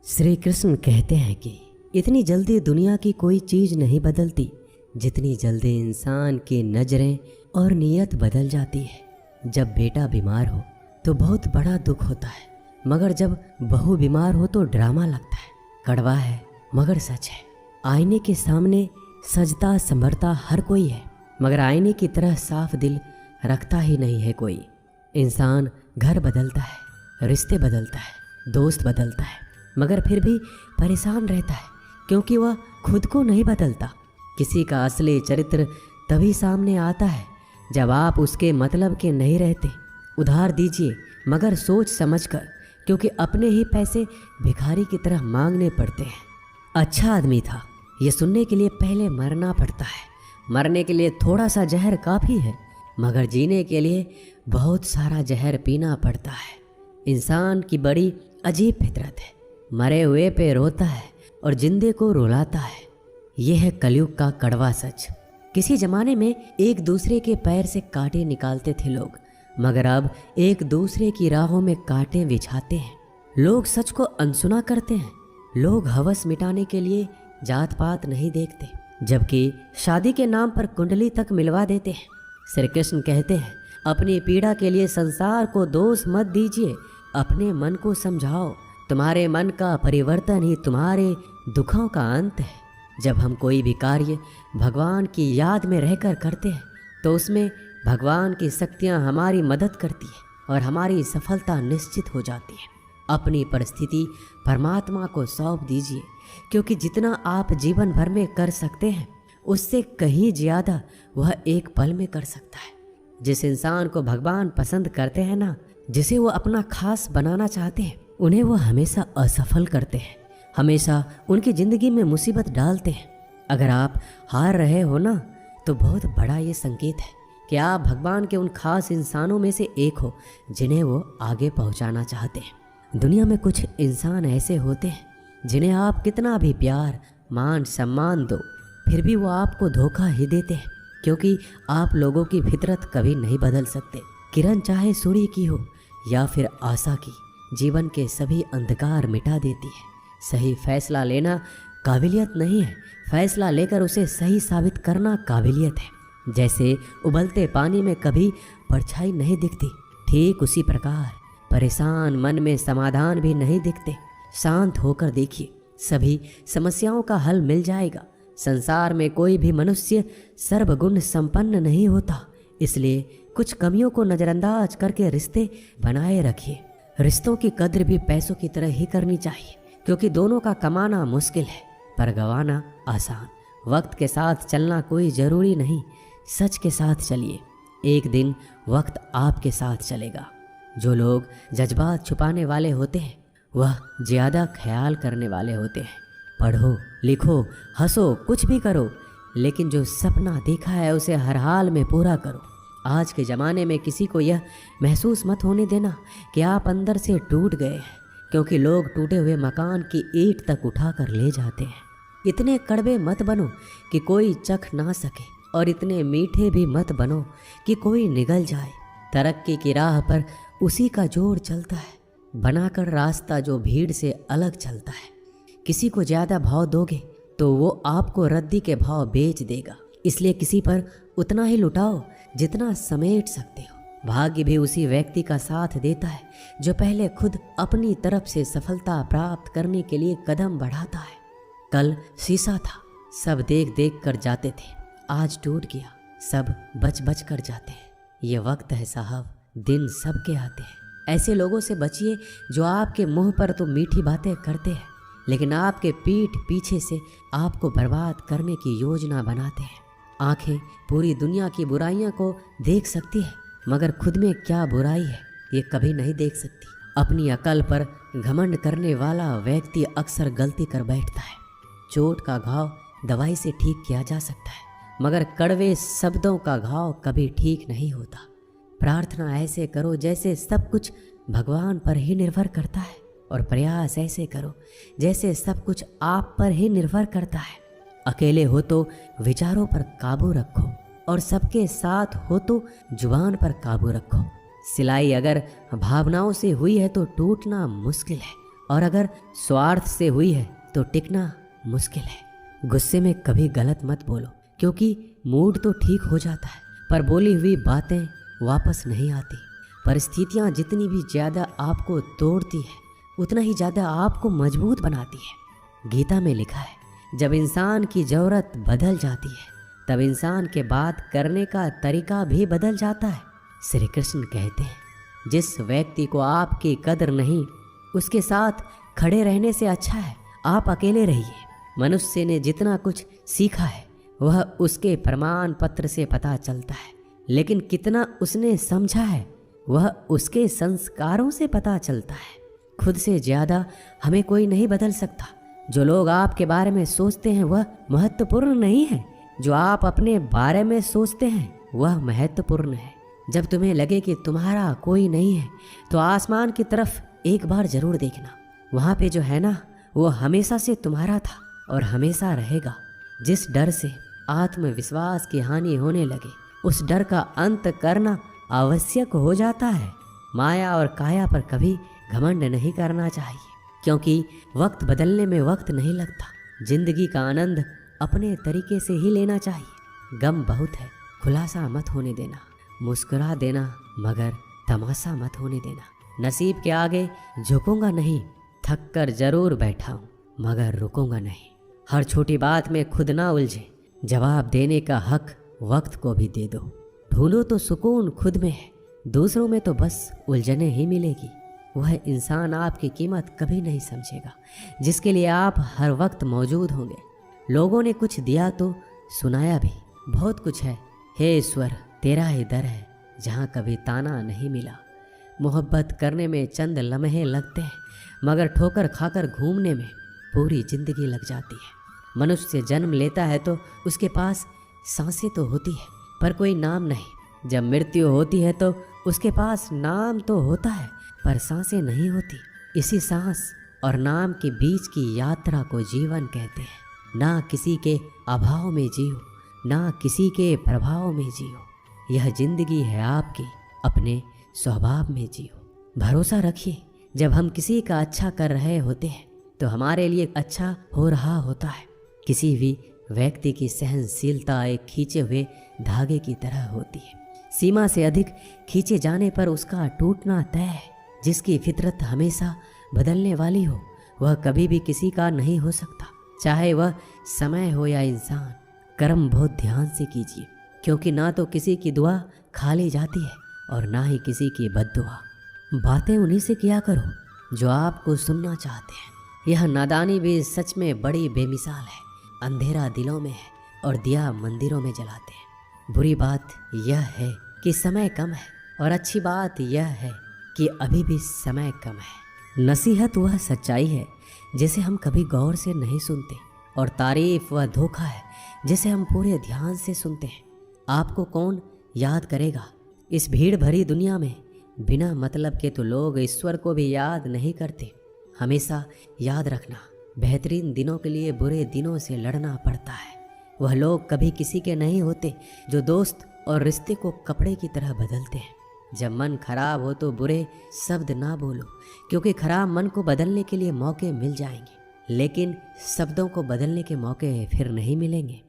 श्री कृष्ण कहते हैं कि इतनी जल्दी दुनिया की कोई चीज़ नहीं बदलती जितनी जल्दी इंसान की नज़रें और नीयत बदल जाती है। जब बेटा बीमार हो तो बहुत बड़ा दुख होता है, मगर जब बहू बीमार हो तो ड्रामा लगता है। कड़वा है मगर सच है। आईने के सामने सजता संवरता हर कोई है, मगर आईने की तरह साफ दिल रखता ही नहीं है कोई। इंसान घर बदलता है, रिश्ते बदलता है, दोस्त बदलता है, मगर फिर भी परेशान रहता है क्योंकि वह खुद को नहीं बदलता। किसी का असली चरित्र तभी सामने आता है जब आप उसके मतलब के नहीं रहते। उधार दीजिए मगर सोच समझकर, क्योंकि अपने ही पैसे भिखारी की तरह मांगने पड़ते हैं। अच्छा आदमी था ये सुनने के लिए पहले मरना पड़ता है। मरने के लिए थोड़ा सा जहर काफ़ी है, मगर जीने के लिए बहुत सारा जहर पीना पड़ता है। इंसान की बड़ी अजीब फितरत है, मरे हुए पे रोता है और जिंदे को रुलाता है। यह है कलयुग का कड़वा सच। किसी जमाने में एक दूसरे के पैर से कांटे निकालते थे लोग, मगर अब एक दूसरे की राहों में कांटे बिछाते हैं। लोग सच को अनसुना करते हैं। लोग हवस मिटाने के लिए जात पात नहीं देखते, जबकि शादी के नाम पर कुंडली तक मिलवा देते हैं। श्री कृष्ण कहते हैं, अपनी पीड़ा के लिए संसार को दोष मत दीजिए, अपने मन को समझाओ। तुम्हारे मन का परिवर्तन ही तुम्हारे दुखों का अंत है। जब हम कोई भी कार्य भगवान की याद में रहकर करते हैं तो उसमें भगवान की शक्तियाँ हमारी मदद करती है और हमारी सफलता निश्चित हो जाती है। अपनी परिस्थिति परमात्मा को सौंप दीजिए, क्योंकि जितना आप जीवन भर में कर सकते हैं उससे कहीं ज़्यादा वह एक पल में कर सकता है। जिस इंसान को भगवान पसंद करते हैं ना, जिसे वो अपना खास बनाना चाहते हैं, उन्हें वो हमेशा असफल करते हैं, हमेशा उनकी ज़िंदगी में मुसीबत डालते हैं। अगर आप हार रहे हो ना, तो बहुत बड़ा ये संकेत है कि आप भगवान के उन खास इंसानों में से एक हो जिन्हें वो आगे पहुंचाना चाहते हैं। दुनिया में कुछ इंसान ऐसे होते हैं जिन्हें आप कितना भी प्यार मान सम्मान दो, फिर भी वो आपको धोखा ही देते हैं, क्योंकि आप लोगों की फितरत कभी नहीं बदल सकते। किरण चाहे सूर्य की हो या फिर आशा की, जीवन के सभी अंधकार मिटा देती है। सही फैसला लेना काबिलियत नहीं है, फैसला लेकर उसे सही साबित करना काबिलियत है। जैसे उबलते पानी में कभी परछाई नहीं दिखती, ठीक उसी प्रकार परेशान मन में समाधान भी नहीं दिखते। शांत होकर देखिए, सभी समस्याओं का हल मिल जाएगा। संसार में कोई भी मनुष्य सर्वगुण संपन्न नहीं होता, इसलिए कुछ कमियों को नज़रअंदाज करके रिश्ते बनाए रखिए। रिश्तों की कद्र भी पैसों की तरह ही करनी चाहिए, क्योंकि दोनों का कमाना मुश्किल है पर गंवाना आसान। वक्त के साथ चलना कोई ज़रूरी नहीं, सच के साथ चलिए, एक दिन वक्त आपके साथ चलेगा। जो लोग जज्बात छुपाने वाले होते हैं वह ज़्यादा ख्याल करने वाले होते हैं। पढ़ो लिखो हंसो कुछ भी करो, लेकिन जो सपना देखा है उसे हर हाल में पूरा करो। आज के ज़माने में किसी को यह महसूस मत होने देना कि आप अंदर से टूट गए हैं, क्योंकि लोग टूटे हुए मकान की ईंट तक उठा कर ले जाते हैं। इतने कड़वे मत बनो कि कोई चख ना सके, और इतने मीठे भी मत बनो कि कोई निगल जाए। तरक्की की राह पर उसी का जोर चलता है, बनाकर रास्ता जो भीड़ से अलग चलता है। किसी को ज़्यादा भाव दोगे तो वो आपको रद्दी के भाव बेच देगा, इसलिए किसी पर उतना ही लुटाओ जितना समेट सकते हो। भाग्य भी उसी व्यक्ति का साथ देता है जो पहले खुद अपनी तरफ से सफलता प्राप्त करने के लिए कदम बढ़ाता है। कल शीशा था, सब देख देख कर जाते थे, आज टूट गया, सब बच बच कर जाते हैं। ये वक्त है साहब, दिन सबके आते हैं। ऐसे लोगों से बचिए जो आपके मुंह पर तो मीठी बातें करते हैं, लेकिन आपके पीठ पीछे से आपको बर्बाद करने की योजना बनाते हैं। आंखें पूरी दुनिया की बुराइयों को देख सकती है, मगर खुद में क्या बुराई है ये कभी नहीं देख सकती। अपनी अकल पर घमंड करने वाला व्यक्ति अक्सर गलती कर बैठता है। चोट का घाव दवाई से ठीक किया जा सकता है, मगर कड़वे शब्दों का घाव कभी ठीक नहीं होता। प्रार्थना ऐसे करो जैसे सब कुछ भगवान पर ही निर्भर करता है, और प्रयास ऐसे करो जैसे सब कुछ आप पर ही निर्भर करता है। अकेले हो तो विचारों पर काबू रखो, और सबके साथ हो तो जुबान पर काबू रखो। सिलाई अगर भावनाओं से हुई है तो टूटना मुश्किल है, और अगर स्वार्थ से हुई है तो टिकना मुश्किल है। गुस्से में कभी गलत मत बोलो, क्योंकि मूड तो ठीक हो जाता है पर बोली हुई बातें वापस नहीं आती। परिस्थितियाँ जितनी भी ज़्यादा आपको तोड़ती है उतना ही ज़्यादा आपको मजबूत बनाती है। गीता में लिखा है, जब इंसान की ज़रूरत बदल जाती है तब इंसान के बात करने का तरीका भी बदल जाता है। श्री कृष्ण कहते हैं, जिस व्यक्ति को आपकी कदर नहीं उसके साथ खड़े रहने से अच्छा है आप अकेले रहिए। मनुष्य ने जितना कुछ सीखा है वह उसके प्रमाण पत्र से पता चलता है, लेकिन कितना उसने समझा है वह उसके संस्कारों से पता चलता है। खुद से ज़्यादा हमें कोई नहीं बदल सकता। जो लोग आपके बारे में सोचते हैं वह महत्वपूर्ण नहीं है, जो आप अपने बारे में सोचते हैं वह महत्वपूर्ण है। जब तुम्हें लगे कि तुम्हारा कोई नहीं है तो आसमान की तरफ एक बार जरूर देखना। वहाँ पे जो है ना वो हमेशा से तुम्हारा था और हमेशा रहेगा। जिस डर से आत्मविश्वास की हानि होने लगे उस डर का अंत करना आवश्यक हो जाता है। माया और काया पर कभी घमंड नहीं करना चाहिए, क्योंकि वक्त बदलने में वक्त नहीं लगता। जिंदगी का आनंद अपने तरीके से ही लेना चाहिए। गम बहुत है, खुलासा मत होने देना। मुस्कुरा देना मगर तमाशा मत होने देना। नसीब के आगे झुकूंगा नहीं, थक कर जरूर बैठा हूँ मगर रुकूंगा नहीं। हर छोटी बात में खुद ना उलझे, जवाब देने का हक वक्त को भी दे दो। ढूंढो तो सुकून खुद में है, दूसरों में तो बस उलझने ही मिलेगी। वह इंसान आपकी कीमत कभी नहीं समझेगा जिसके लिए आप हर वक्त मौजूद होंगे। लोगों ने कुछ दिया तो सुनाया भी, बहुत कुछ है। हे ईश्वर तेरा ही दर है जहाँ कभी ताना नहीं मिला। मोहब्बत करने में चंद लम्हे लगते हैं मगर ठोकर खाकर घूमने में पूरी जिंदगी लग जाती है। मनुष्य जन्म लेता है तो उसके पास सांसें तो होती है पर कोई नाम नहीं। जब मृत्यु होती है तो उसके पास नाम तो होता है पर सांसें नहीं होती। इसी सांस और नाम के बीच की यात्रा को जीवन कहते हैं। ना किसी के अभाव में जियो, ना किसी के प्रभाव में जियो। यह जिंदगी है आपकी, अपने स्वभाव में जियो। भरोसा रखिए, जब हम किसी का अच्छा कर रहे होते हैं तो हमारे लिए अच्छा हो रहा होता है। किसी भी व्यक्ति की सहनशीलता एक खींचे हुए धागे की तरह होती है। सीमा से अधिक खींचे जाने पर उसका टूटना तय है। जिसकी फितरत हमेशा बदलने वाली हो वह कभी भी किसी का नहीं हो सकता, चाहे वह समय हो या इंसान। कर्म बहुत ध्यान से कीजिए, क्योंकि ना तो किसी की दुआ खाली जाती है और ना ही किसी की बद्दुआ। बातें उन्हीं से किया करो जो आपको सुनना चाहते हैं। यह नादानी भी सच में बड़ी बेमिसाल है। अंधेरा दिलों में है और दिया मंदिरों में जलाते हैं। बुरी बात यह है कि समय कम है और अच्छी बात यह है कि अभी भी समय कम है। नसीहत वह सच्चाई है जिसे हम कभी गौर से नहीं सुनते, और तारीफ वह धोखा है जिसे हम पूरे ध्यान से सुनते हैं। आपको कौन याद करेगा इस भीड़ भरी दुनिया में? बिना मतलब के तो लोग ईश्वर को भी याद नहीं करते। हमेशा याद रखना, बेहतरीन दिनों के लिए बुरे दिनों से लड़ना पड़ता है। वह लोग कभी किसी के नहीं होते जो दोस्त और रिश्ते को कपड़े की तरह बदलते हैं। जब मन खराब हो तो बुरे शब्द ना बोलो, क्योंकि खराब मन को बदलने के लिए मौके मिल जाएंगे, लेकिन शब्दों को बदलने के मौके फिर नहीं मिलेंगे।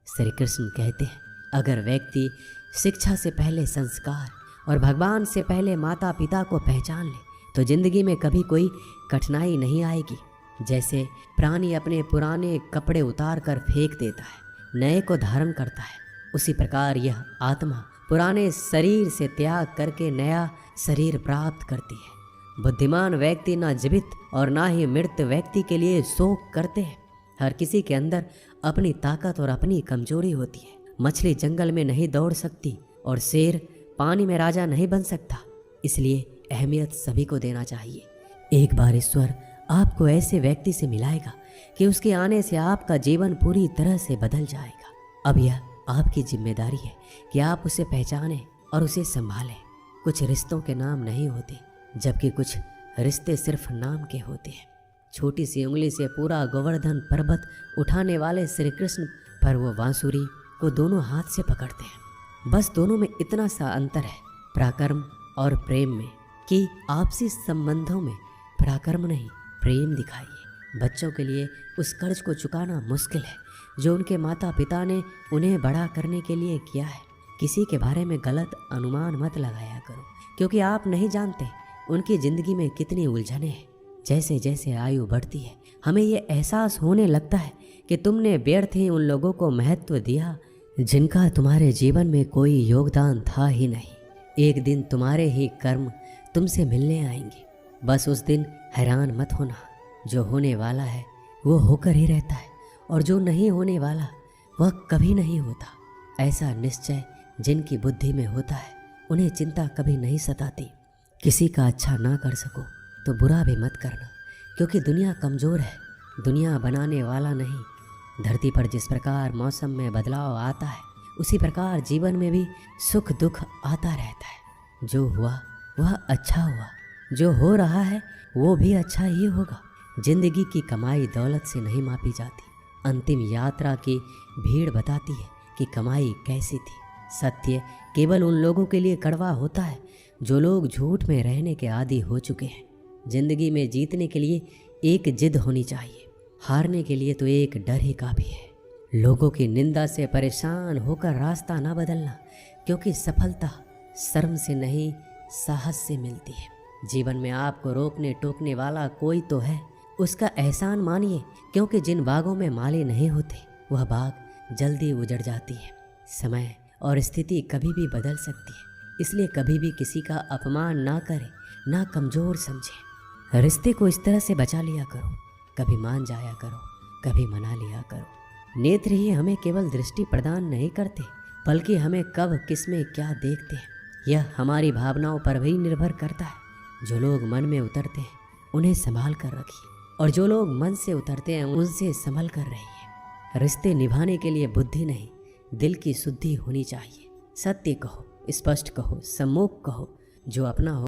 श्री कृष्ण कहते हैं, अगर व्यक्ति शिक्षा से पहले संस्कार और भगवान से पहले माता पिता को पहचान ले तो जिंदगी में कभी कोई कठिनाई नहीं आएगी। जैसे प्राणी अपने पुराने कपड़े उतार कर फेंक देता है, नए को धारण करता है, उसी प्रकार यह आत्मा पुराने शरीर से त्याग करके नया शरीर प्राप्त करती है। बुद्धिमान व्यक्ति ना जीवित और ना ही मृत व्यक्ति के लिए शोक करते हैं। हर किसी के अंदर अपनी ताकत और अपनी कमजोरी होती है। मछली जंगल में नहीं दौड़ सकती और शेर पानी में राजा नहीं बन सकता, इसलिए अहमियत सभी को देना चाहिए। एक बार ईश्वर आपको ऐसे व्यक्ति से मिलाएगा कि उसके आने से आपका जीवन पूरी तरह से बदल जाएगा। अब यह आपकी जिम्मेदारी है कि आप उसे पहचानें और उसे संभालें। कुछ रिश्तों के नाम नहीं होते, जबकि कुछ रिश्ते सिर्फ नाम के होते हैं। छोटी सी उंगली से पूरा गोवर्धन पर्वत उठाने वाले श्री कृष्ण पर वो बांसुरी को दोनों हाथ से पकड़ते हैं। बस दोनों में इतना सा अंतर है पराक्रम और प्रेम में, कि आपसी संबंधों में पराक्रम नहीं प्रेम दिखाइए। बच्चों के लिए उस कर्ज को चुकाना मुश्किल है जो उनके माता पिता ने उन्हें बड़ा करने के लिए किया है। किसी के बारे में गलत अनुमान मत लगाया करो, क्योंकि आप नहीं जानते उनकी ज़िंदगी में कितनी उलझनें हैं। जैसे जैसे आयु बढ़ती है हमें ये एहसास होने लगता है कि तुमने व्यर्थ ही उन लोगों को महत्व दिया जिनका तुम्हारे जीवन में कोई योगदान था ही नहीं। एक दिन तुम्हारे ही कर्म तुमसे मिलने आएंगे। बस उस दिन हैरान मत होना। जो होने वाला है वो होकर ही रहता है, और जो नहीं होने वाला वह कभी नहीं होता। ऐसा निश्चय जिनकी बुद्धि में होता है उन्हें चिंता कभी नहीं सताती। किसी का अच्छा ना कर सको तो बुरा भी मत करना, क्योंकि दुनिया कमज़ोर है, दुनिया बनाने वाला नहीं। धरती पर जिस प्रकार मौसम में बदलाव आता है उसी प्रकार जीवन में भी सुख दुख आता रहता है। जो हुआ वह अच्छा हुआ, जो हो रहा है वो भी अच्छा ही होगा। जिंदगी की कमाई दौलत से नहीं मापी जाती। अंतिम यात्रा की भीड़ बताती है कि कमाई कैसी थी। सत्य केवल उन लोगों के लिए कड़वा होता है जो लोग झूठ में रहने के आदी हो चुके हैं। जिंदगी में जीतने के लिए एक जिद होनी चाहिए, हारने के लिए तो एक डर ही काफ़ी है। लोगों की निंदा से परेशान होकर रास्ता ना बदलना, क्योंकि सफलता शर्म से नहीं साहस से मिलती है। जीवन में आपको रोकने टोकने वाला कोई तो है, उसका एहसान मानिए, क्योंकि जिन बागों में माली नहीं होते वह बाग जल्दी उजड़ जाती है। समय और स्थिति कभी भी बदल सकती है, इसलिए कभी भी किसी का अपमान ना करें, ना कमज़ोर समझें। रिश्ते को इस तरह से बचा लिया करो, कभी मान जाया करो, कभी मना लिया करो। नेत्र ही हमें केवल दृष्टि प्रदान नहीं करते, बल्कि हमें कब किस में क्या देखते हैं यह हमारी भावनाओं पर भी निर्भर करता है। जो लोग मन में उतरते हैं उन्हें संभाल कर रखिए, और जो लोग मन से उतरते हैं उनसे संभल कर रहिए। रिश्ते निभाने के लिए बुद्धि नहीं, दिल की शुद्धि होनी चाहिए। सत्य कहो, स्पष्ट कहो, सम्मुख कहो, जो अपना हो